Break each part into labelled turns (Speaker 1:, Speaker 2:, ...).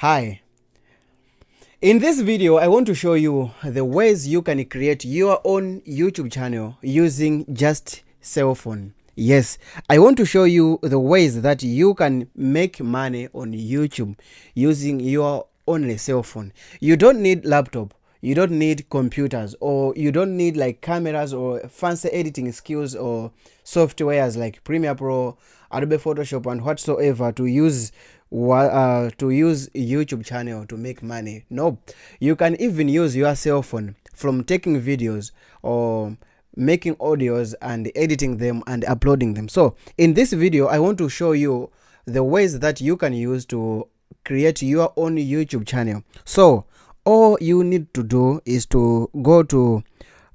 Speaker 1: Hi, in this video I want to show you the ways you can create your own YouTube channel using just cell phone. Yes, I want to show you the ways that you can make money on YouTube using your only cell phone. You don't need laptop, you don't need computers, or you don't need like cameras or fancy editing skills or softwares like Premiere Pro, Adobe Photoshop and whatsoever to use YouTube channel to make money. No, you can even use your cell phone from taking videos or making audios and editing them and uploading them. So in this video I want to show you the ways that you can use to create your own YouTube channel. So all you need to do is to go to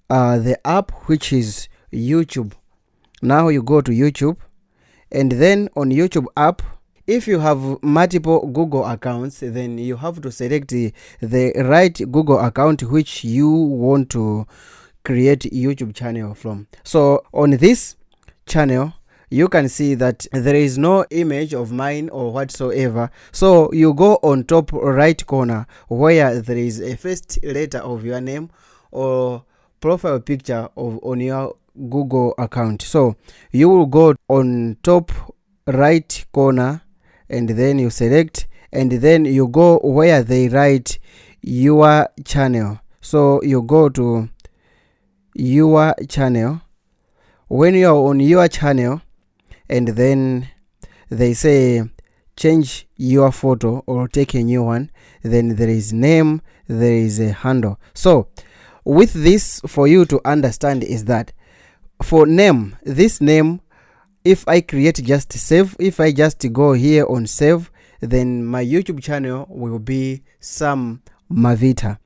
Speaker 1: the app, which is YouTube. Now you go to YouTube, and then on YouTube app, if you have multiple Google accounts, then you have to select the right Google account which you want to create YouTube channel from. So on this channel you can see that there is no image of mine or whatsoever. So you go on top right corner where there is a first letter of your name or profile picture on your Google account. So you will go on top right corner and then you select, and then you go where they write your channel. So you go to your channel. When you are on your channel and then they say change your photo or take a new one, then there is name, there is a handle. So with this, for you to understand, is that for name, this name, if I create just save, if I just go here on save, then my YouTube channel will be Sam Mavita,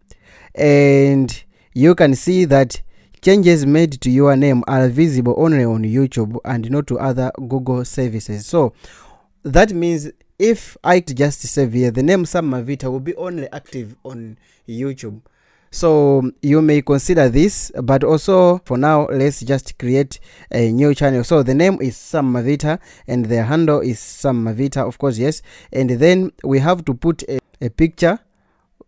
Speaker 1: and you can see that changes made to your name are visible only on YouTube and not to other Google services. So that means if I just save here, the name Sam Mavita will be only active on YouTube. So you may consider this, but also for now let's just create a new channel. So the name is Sam Mavita and the handle is Sam Mavita, of course, yes. And then we have to put a picture.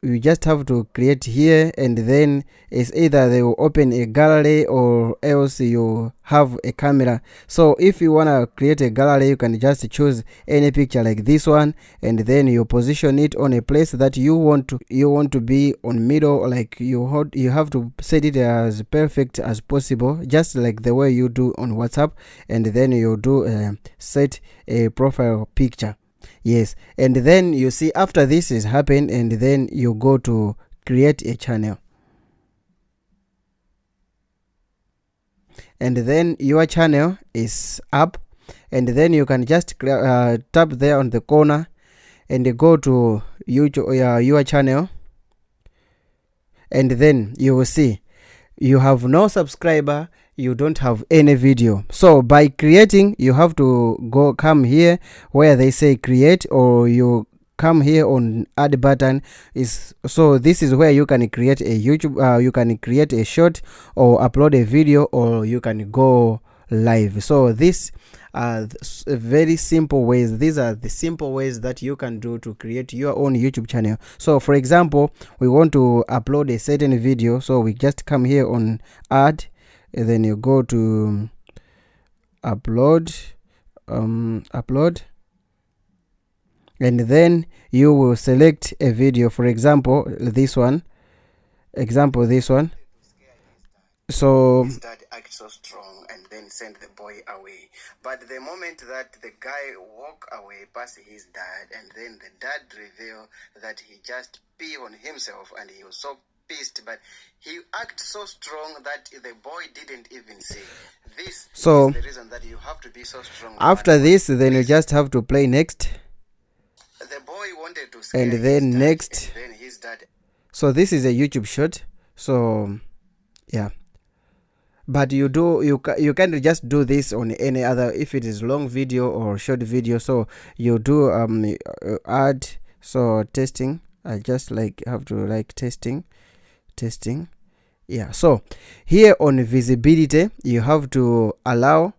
Speaker 1: You just have to create here, and then it's either they will open a gallery or else you have a camera. So if you want to create a gallery, you can just choose any picture like this one, and then you position it on a place that you want to be on middle, like you have to set it as perfect as possible, just like the way you do on WhatsApp, and then you do set a profile picture. Yes, and then you see after this is happened, and then you go to create a channel, and then your channel is up, and then you can just tap there on the corner and go to YouTube, your channel, and then you will see you have no subscriber, you don't have any video. So by creating, you have to come here where they say create, or you come here on add button. So this is where you can create a YouTube, you can create a short or upload a video, or you can go live. So these are very simple ways. These are the simple ways that you can do to create your own YouTube channel. So for example, we want to upload a certain video, so we just come here on add, and then you go to upload, and then you will select a video, for example this one, so that act so strong and then send the boy away. But the moment that the guy walk away past his dad, and then the dad reveal that he just pee on himself, and he was so pissed, but he acted so strong that the boy didn't even see. This is the reason that you have to be so strong. After this, then you just have to play next. The boy wanted to scare, and then next, and then his dad. So this is a YouTube short. So yeah, but you can't just do this on any other, if it is long video or short video. So you do add, so testing, I just like have to like testing. Yeah, so here on visibility, you have to allow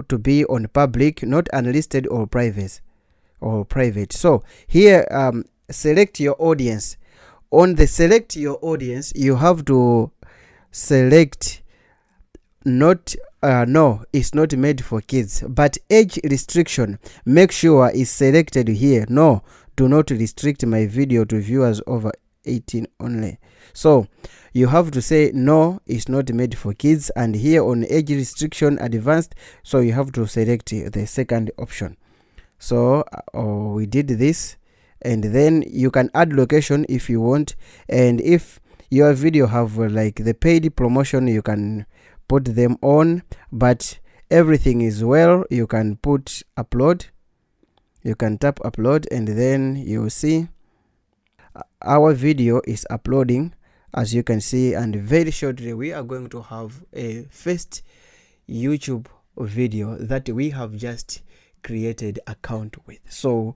Speaker 1: to be on public, not unlisted or private. So here select your audience. On the select your audience, you have to select not no, it's not made for kids, but age restriction, make sure is selected here. No, do not restrict my video to viewers over 18 only. So you have to say no, it's not made for kids, and here on age restriction advanced, so you have to select the second option. So we did this, and then you can add location if you want, and if your video have like the paid promotion, you can put them on, but everything is well, you can put upload. You can tap upload, and then you see our video is uploading, as you can see, and very shortly we are going to have a first YouTube video that we have just created account with. So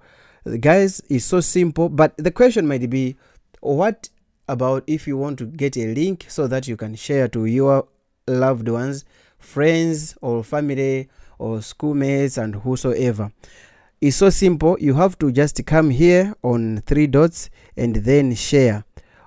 Speaker 1: guys, it's so simple, but the question might be, what about if you want to get a link so that you can share to your loved ones, friends or family or schoolmates and whosoever? It's so simple. You have to just come here on 3 dots and then share.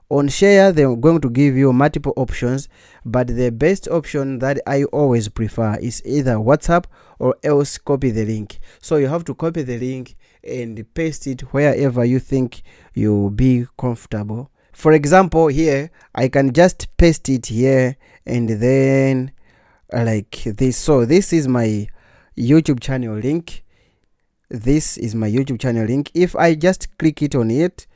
Speaker 1: On share, they're going to give you multiple options, but the best option that I always prefer is either WhatsApp or else copy the link. So you have to copy the link and paste it wherever you think you'll be comfortable. For example, here I can just paste it here, and then like this. So this is my YouTube channel link. This is my YouTube channel link. If I just click on it,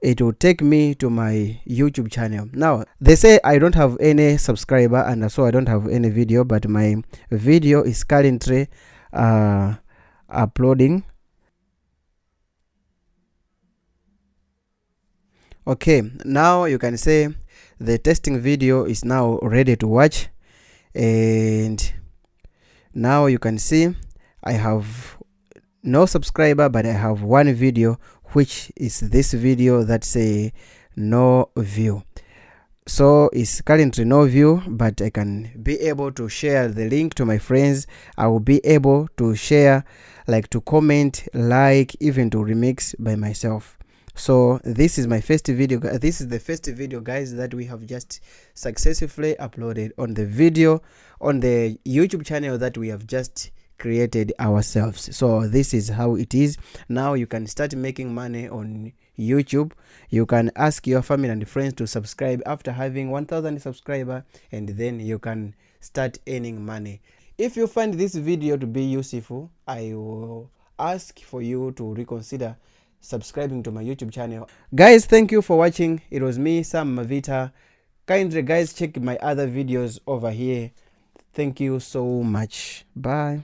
Speaker 1: it will take me to my YouTube channel. Now they say I don't have any subscriber, and so I don't have any video, but my video is currently uploading. Okay, now you can say the testing video is now ready to watch, and now you can see I have no subscriber, but I have one video, which is this video that say no view. So it's currently no view, but I can be able to share the link to my friends. I will be able to share, like to comment, like, even to remix by myself. So this is my first video. This is the first video, guys, that we have just successfully uploaded on the YouTube channel that we have just created ourselves. So this is how it is. Now you can start making money on YouTube. You can ask your family and friends to subscribe after having 1,000 subscribers, and then you can start earning money. If you find this video to be useful, I will ask for you to reconsider subscribing to my YouTube channel. Guys, thank you for watching. It was me, Sam Mavita. Kindly guys, check my other videos over here. Thank you so much. Bye.